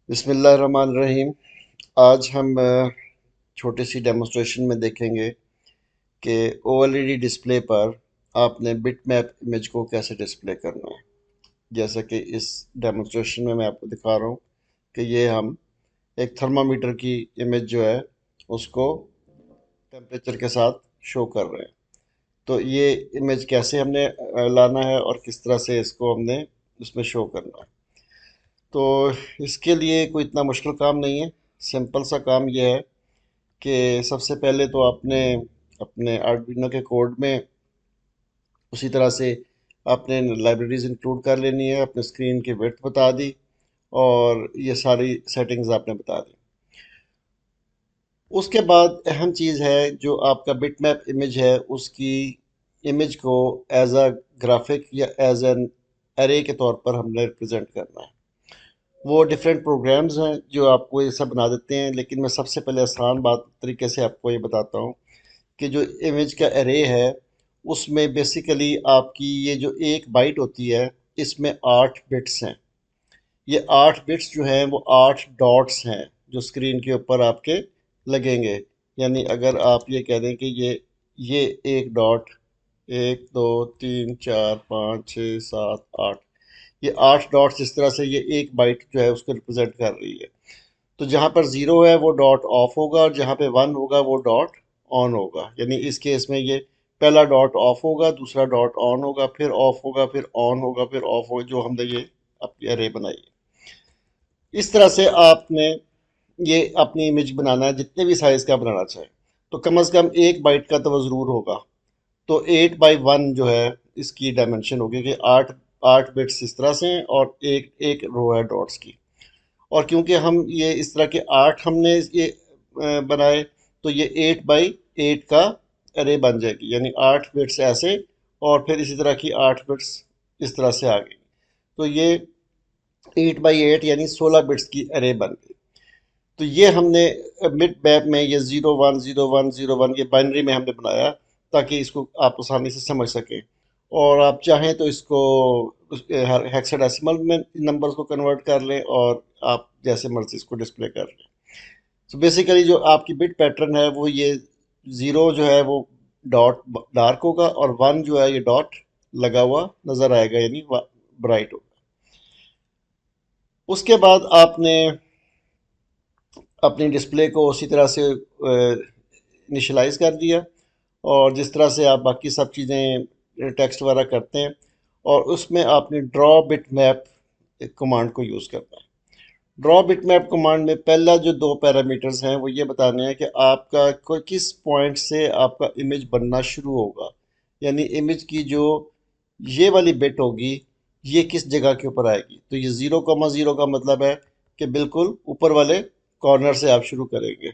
बिस्मिल्लाहिर्रहमानिर्रहीम। आज हम छोटी सी डेमोस्ट्रेशन में देखेंगे कि ओएलईडी डिस्प्ले पर आपने बिटमैप इमेज को कैसे डिस्प्ले करना है। जैसा कि इस डेमोस्ट्रेशन में मैं आपको दिखा रहा हूँ कि ये हम एक थर्मामीटर की इमेज जो है उसको टेम्परेचर के साथ शो कर रहे हैं। तो ये इमेज कैसे हमने लाना है और किस तरह से इसको हमने उसमें शो करना है। तो इसके लिए कोई इतना मुश्किल काम नहीं है। सिंपल सा काम ये है कि सबसे पहले तो आपने अपने आर्डुइनो के कोड में उसी तरह से आपने लाइब्रेरीज इंक्लूड कर लेनी है, अपने स्क्रीन की विड्थ बता दी और ये सारी सेटिंग्स आपने बता दी। उसके बाद अहम चीज़ है जो आपका बिटमैप इमेज है उसकी इमेज को एज अ ग्राफिक या एज एन एरे के तौर पर हमने रिप्रेजेंट करना है। वो डिफरेंट प्रोग्राम्स हैं जो आपको ये सब बना देते हैं, लेकिन मैं सबसे पहले आसान बात तरीके से आपको ये बताता हूँ कि जो इमेज का एरे है उसमें बेसिकली आपकी ये जो एक बाइट होती है इसमें 8 बिट्स हैं। ये 8 बिट्स जो हैं वो 8 डॉट्स हैं जो स्क्रीन के ऊपर आपके लगेंगे। यानी अगर आप ये कह दें कि ये एक डॉट, 1 2 3 4 5 6 7 8, ये 8 डॉट्स इस तरह से ये एक बाइट जो है उसको रिप्रेजेंट कर रही है। तो जहाँ पर ज़ीरो है वो डॉट ऑफ होगा और जहाँ पे वन होगा वो डॉट ऑन होगा। यानी इस केस में ये पहला डॉट ऑफ होगा, दूसरा डॉट ऑन होगा, फिर ऑफ होगा, फिर ऑन होगा, फिर ऑफ होगा, जो हमने ये अपनी अरे बनाई है। इस तरह से आपने ये अपनी इमेज बनाना है जितने भी साइज़ का बनाना चाहे। तो कम से कम एक बाइट का तो वो ज़रूर होगा। तो 8 बाई 1 जो है इसकी डायमेंशन होगी कि आठ आठ बिट्स इस तरह से हैं और एक एक रो है डॉट्स की। और क्योंकि हम ये इस तरह के 8 हमने ये बनाए, तो ये 8 बाई 8 का अरे बन जाएगी। यानी 8 बिट्स ऐसे और फिर इसी तरह की 8 बिट्स इस तरह से आ गई। तो ये 8 बाई 8 यानी 16 बिट्स की अरे बन गई। तो ये हमने मिड मैप में ये 01 01 01 ये बाइनरी में हमने बनाया ताकि इसको आप आसानी से समझ सकें। और आप चाहें तो इसको हेक्साडेसिमल में नंबर्स को कन्वर्ट कर लें और आप जैसे मर्जी इसको डिस्प्ले कर लें। तो बेसिकली जो आपकी बिट पैटर्न है वो ये ज़ीरो जो है वो डॉट डार्क होगा और वन जो है ये डॉट लगा हुआ नज़र आएगा, यानी ब्राइट होगा। उसके बाद आपने अपनी डिस्प्ले को उसी तरह से इनिशलाइज कर दिया और जिस तरह से आप बाकी सब चीज़ें टेक्स्ट वगैरह करते हैं, और उसमें आपने ड्रॉ बिट मैप कमांड को यूज़ करना है। ड्रॉ बिट मैप कमांड में पहला जो दो पैरामीटर्स हैं वो ये बताने हैं कि आपका कोई किस पॉइंट से आपका इमेज बनना शुरू होगा। यानी इमेज की जो ये वाली बिट होगी ये किस जगह के ऊपर आएगी। तो ये 0,0 का मतलब है कि बिल्कुल ऊपर वाले कॉर्नर से आप शुरू करेंगे।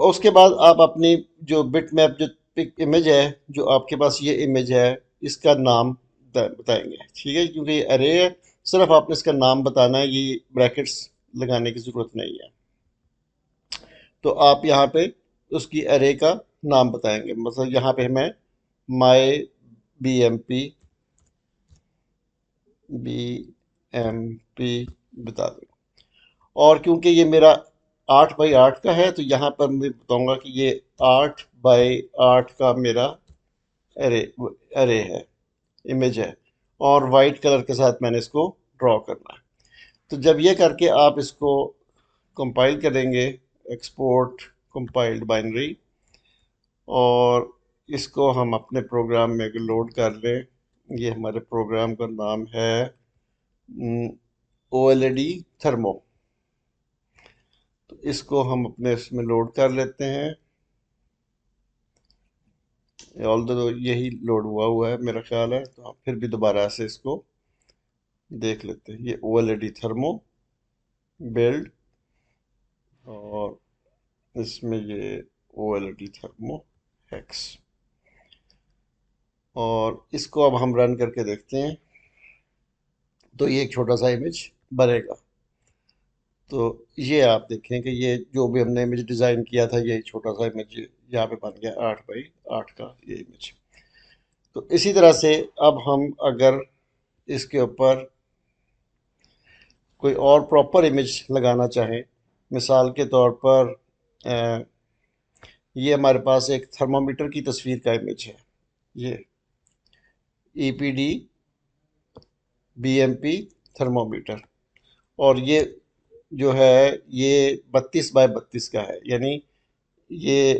उसके बाद आप अपनी जो बिट मैप जो पिक इमेज है जो आपके पास ये इमेज है इसका नाम बताएंगे, ठीक है, क्योंकि ये अरे है। सिर्फ आपने इसका नाम बताना है, ये ब्रैकेट्स लगाने की ज़रूरत नहीं है। तो आप यहाँ पे उसकी अरे का नाम बताएंगे। मतलब यहाँ पे मैं माई बी एम पी बता दूँ। और क्योंकि ये मेरा 8 बाई 8 का है तो यहाँ पर मैं बताऊंगा कि ये 8 बाई 8 का मेरा अरे अरे है, इमेज है, और वाइट कलर के साथ मैंने इसको ड्रॉ करना है। तो जब ये करके आप इसको कंपाइल करेंगे, एक्सपोर्ट कंपाइल्ड बाइनरी, और इसको हम अपने प्रोग्राम में लोड कर लें। ये हमारे प्रोग्राम का नाम है O L E D thermo. तो इसको हम अपने इसमें लोड कर लेते हैं। ऑल दो यही लोड हुआ हुआ है मेरा ख्याल है, तो हम फिर भी दोबारा से इसको देख लेते हैं। ये O L E D thermo build, और इसमें ये O L E D thermo hex, और इसको अब हम रन करके देखते हैं। तो ये एक छोटा सा इमेज बनेगा। तो ये आप देखें कि ये जो भी हमने इमेज डिज़ाइन किया था ये छोटा सा इमेज यहाँ पे बन गया 8 बाई 8 का ये इमेज। तो इसी तरह से अब हम अगर इसके ऊपर कोई और प्रॉपर इमेज लगाना चाहें, मिसाल के तौर पर ये हमारे पास एक थर्मामीटर की तस्वीर का इमेज है, ये EPD BMP थर्मामीटर, और ये जो है ये 32 बाय 32 का है, यानी ये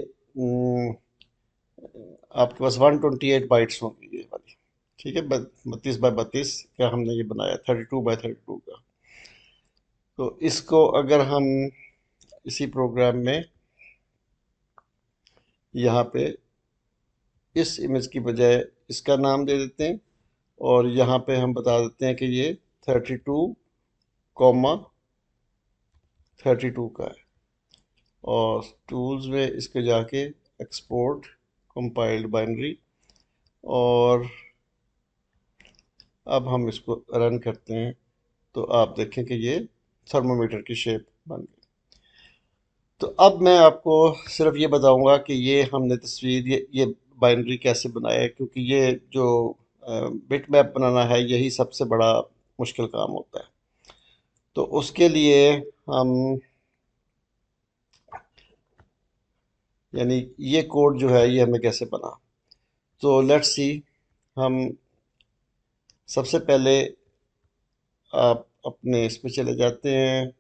आपके पास 128 बाइट्स होंगी ये वाली। ठीक है, 32 बाय 32 का हमने ये बनाया, 32 बाय 32 का। तो इसको अगर हम इसी प्रोग्राम में यहाँ पे इस इमेज की बजाय इसका नाम दे देते हैं, और यहाँ पे हम बता देते हैं कि ये 32,32 का है, और टूल्स में इसके जाके एक्सपोर्ट कंपाइल्ड बाइनरी, और अब हम इसको रन करते हैं तो आप देखें कि ये थर्मोमीटर की शेप बन गई। तो अब मैं आपको सिर्फ ये बताऊंगा कि ये हमने तस्वीर ये बाइनरी कैसे बनाया है, क्योंकि ये जो बिट मैप बनाना है यही सबसे बड़ा मुश्किल काम होता है। तो उसके लिए हम, यानी ये कोड जो है ये हमें कैसे बना, तो लेट्स सी। हम सबसे पहले आप अपने इसमें चले जाते हैं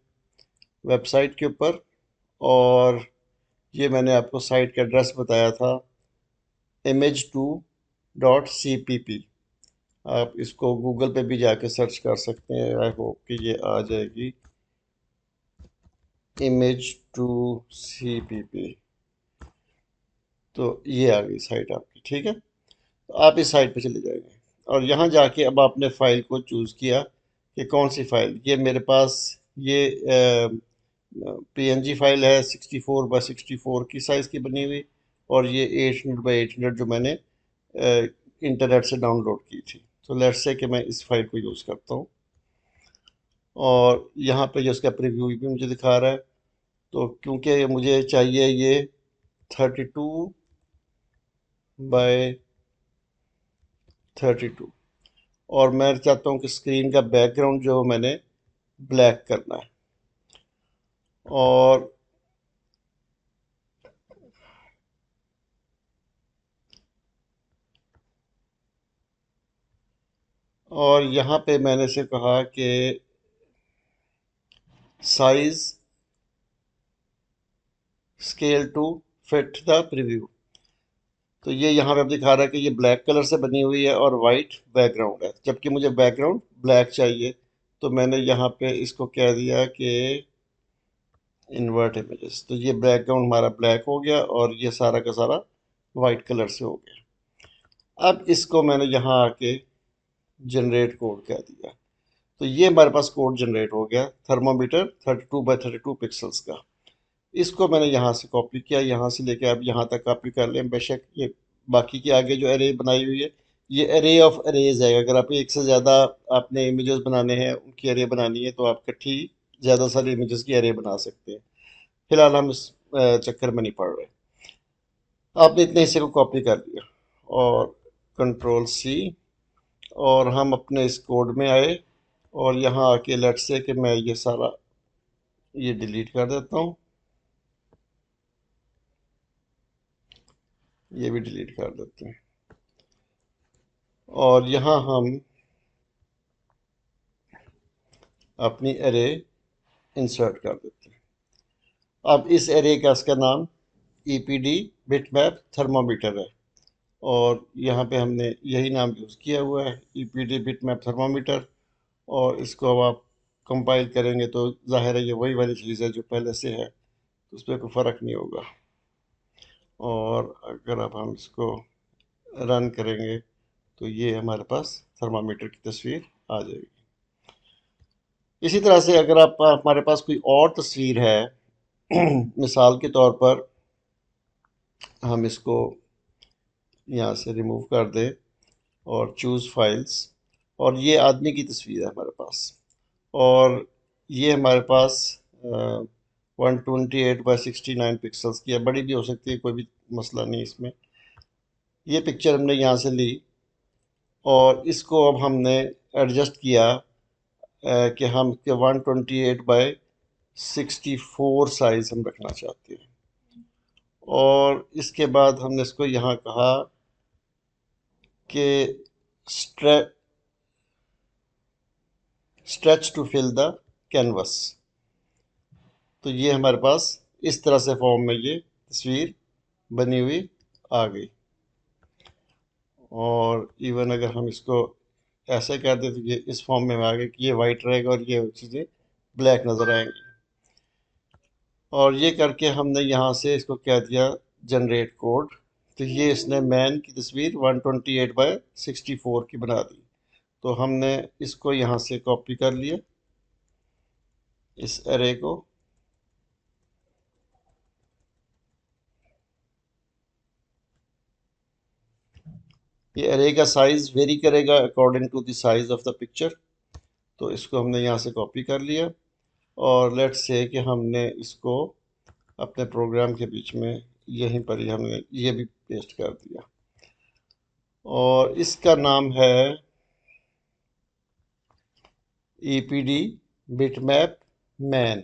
वेबसाइट के ऊपर, और ये मैंने आपको साइट का एड्रेस बताया था, image2.cpp। आप इसको गूगल पे भी जाके सर्च कर सकते हैं, आई होप कि ये आ जाएगी, image2cpp। तो ये आ गई साइट आपकी, ठीक है। तो आप इस साइट पे चले जाएंगे, और यहाँ जाके अब आपने फाइल को चूज़ किया कि कौन सी फाइल, ये मेरे पास ये PNG फाइल है 64 बाय 64 की साइज़ की बनी हुई, और ये 800 बाय 800 जो मैंने इंटरनेट से डाउनलोड की थी। तो लेट्स से कि मैं इस फाइल को यूज़ करता हूँ, और यहाँ पे जो इसका प्रीव्यू भी मुझे दिखा रहा है। तो क्योंकि मुझे चाहिए ये 32 बाय 32, और मैं चाहता हूँ कि स्क्रीन का बैकग्राउंड जो मैंने ब्लैक करना है, और यहाँ पे मैंने से कहा कि size scale to fit the preview. तो ये यहाँ पे अब दिखा रहा है कि ये ब्लैक कलर से बनी हुई है और वाइट बैकग्राउंड है, जबकि मुझे बैकग्राउंड ब्लैक चाहिए। तो मैंने यहाँ पे इसको कह दिया कि इन्वर्ट इमेजेस, तो ये बैकग्राउंड हमारा ब्लैक हो गया और ये सारा का सारा वाइट कलर से हो गया। अब इसको मैंने यहाँ आके जनरेट कोड कह दिया, तो ये हमारे पास कोड जनरेट हो गया, थर्मोमीटर 32 बाय 32 पिक्सल्स का। इसको मैंने यहाँ से कॉपी किया, यहाँ से लेके आप यहाँ तक कॉपी कर लें। बेशक ये बाकी के आगे जो एरे बनाई हुई है ये एरे ऑफ एरेज है, अगर आप एक से ज़्यादा आपने इमेजेस बनाने हैं, उनकी एरे बनानी है, तो आप इकट्ठी ज़्यादा सारी इमेजेस की एरे बना सकते हैं। फिलहाल हम इस चक्कर में नहीं पड़ रहे। आपने इतने हिस्से को कॉपी कर लिया, और Ctrl+C, और हम अपने इस कोड में आए, और यहाँ आके लेट्स से कि मैं ये सारा ये डिलीट कर देता हूँ, ये भी डिलीट कर देते हैं, और यहाँ हम अपनी एरे इंसर्ट कर देते हैं। अब इस एरे का इसका नाम EPD बिटमैप थर्मामीटर है, और यहाँ पे हमने यही नाम यूज़ किया हुआ है, EPD बिटमैप थर्मामीटर। और इसको अब आप कंपाइल करेंगे तो जाहिर है ये वही वाली चीज़ है जो पहले से है, तो उस पर कोई फ़र्क नहीं होगा। और अगर अब हम इसको रन करेंगे तो ये हमारे पास थर्मामीटर की तस्वीर आ जाएगी। इसी तरह से अगर आप हमारे पास कोई और तस्वीर है, मिसाल के तौर पर हम इसको यहाँ से रिमूव कर दें और चूज़ फाइल्स, और ये आदमी की तस्वीर है हमारे पास, और ये हमारे पास 128 बाय 69 पिक्सल्स की है, बड़ी भी हो सकती है, कोई भी मसला नहीं इसमें। ये पिक्चर हमने यहाँ से ली, और इसको अब हमने एडजस्ट किया कि हम 128/64 साइज हम रखना चाहते हैं। और इसके बाद हमने इसको यहाँ कहा कि stretch to fill the canvas. तो ये हमारे पास इस तरह से फॉर्म में ये तस्वीर बनी हुई आ गई। और इवन अगर हम इसको ऐसे कर दें तो ये इस फॉर्म में आ गए कि ये वाइट रहेगा और ये चीज़ें ब्लैक नज़र आएंगी। और ये करके हमने यहाँ से इसको कह दिया जनरेट कोड। तो ये इसने मैन की तस्वीर 128/64 की बना दी। तो हमने इसको यहाँ से कॉपी कर लिया, इस एरे को। ये एरे का साइज वेरी करेगा according to the size of the picture. तो इसको हमने यहाँ से कॉपी कर लिया और लेट्स से कि हमने इसको अपने प्रोग्राम के बीच में यहीं पर ही हमने ये भी पेस्ट कर दिया। और इसका नाम है EPD बिटमैप मैन।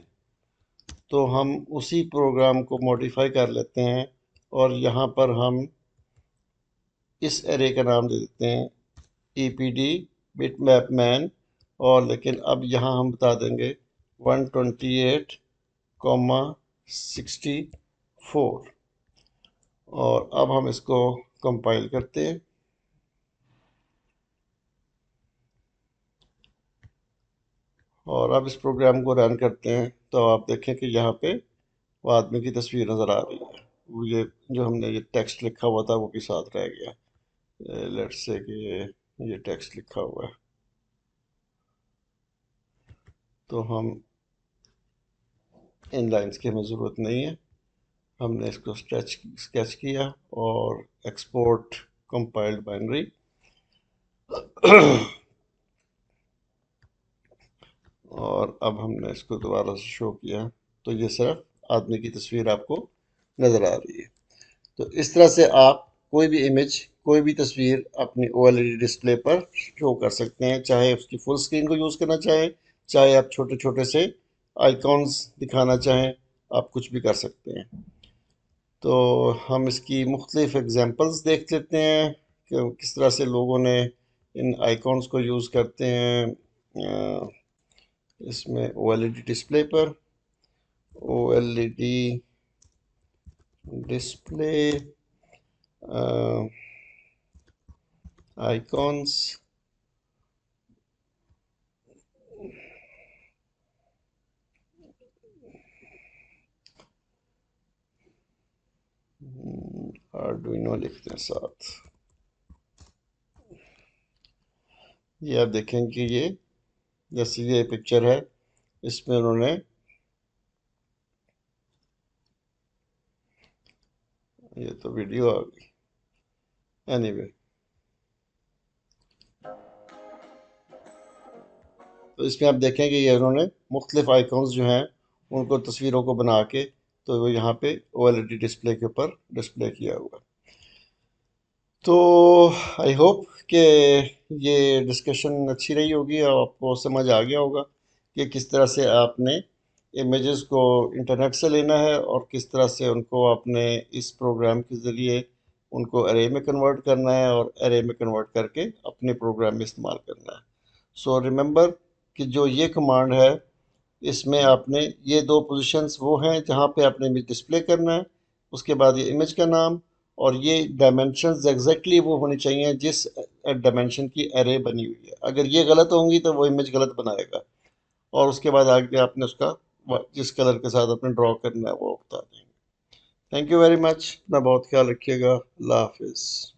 तो हम उसी प्रोग्राम को मॉडिफाई कर लेते हैं और यहाँ पर हम इस एरे का नाम दे देते हैं EPD बिटमैप मैन। और लेकिन अब यहाँ हम बता देंगे 128,64। और अब हम इसको कंपाइल करते हैं। और अब इस प्रोग्राम को रन करते हैं तो आप देखें कि यहाँ पे वो आदमी की तस्वीर नज़र आ रही है। वो ये जो हमने ये टेक्स्ट लिखा हुआ था वो भी साथ रह गया। लेट्स से कि ये टेक्स्ट लिखा हुआ है। तो हम इन लाइंस की हमें ज़रूरत नहीं है। हमने इसको स्केच किया और एक्सपोर्ट कंपाइल्ड बाइनरी। और अब हमने इसको दोबारा से शो किया तो ये सिर्फ आदमी की तस्वीर आपको नज़र आ रही है। तो इस तरह से आप कोई भी इमेज, कोई भी तस्वीर अपनी OLED डिस्प्ले पर शो कर सकते हैं, चाहे उसकी फुल स्क्रीन को यूज़ करना चाहें, चाहे आप छोटे छोटे से आइकॉन्स दिखाना चाहें, आप कुछ भी कर सकते हैं। तो हम इसकी मुख्तलिफ एग्जांपल्स देख लेते हैं कि किस तरह से लोगों ने इन आइकॉन्स को यूज़ करते हैं इसमें OLED डिस्प्ले पर। OLED display icons. आर्डुइनो लिखते हैं साथ। ये आप देखेंगे ये जैसे ये पिक्चर है, इसमें उन्होंने ये तो वीडियो आ गई। एनीवे तो इसमें आप देखेंगे ये उन्होंने मुख्तलिफ आइकॉन्स जो हैं उनको तस्वीरों को बना के तो वो यहाँ पे OLED डिस्प्ले के ऊपर डिस्प्ले किया हुआ। तो आई होप कि ये डिस्कशन अच्छी रही होगी और आपको समझ आ गया होगा कि किस तरह से आपने इमेजेस को इंटरनेट से लेना है और किस तरह से उनको आपने इस प्रोग्राम के ज़रिए उनको अरे में कन्वर्ट करना है और अरे में कन्वर्ट करके अपने प्रोग्राम में इस्तेमाल करना है। सो रिमेंबर कि जो ये कमांड है इसमें आपने ये दो पोजीशंस वो हैं जहाँ पे आपने इमेज डिस्प्ले करना है, उसके बाद ये इमेज का नाम और ये डायमेंशंस एग्जैक्टली वो होनी चाहिए जिस डायमेंशन की एरे बनी हुई है। अगर ये गलत होंगी तो वो इमेज गलत बनाएगा। और उसके बाद आगे आपने उसका जिस कलर के साथ आपने ड्रॉ करना है वो बता देंगे। Thank you very much. अपना बहुत ख्याल रखिएगा। अल्लाह हाफिज़।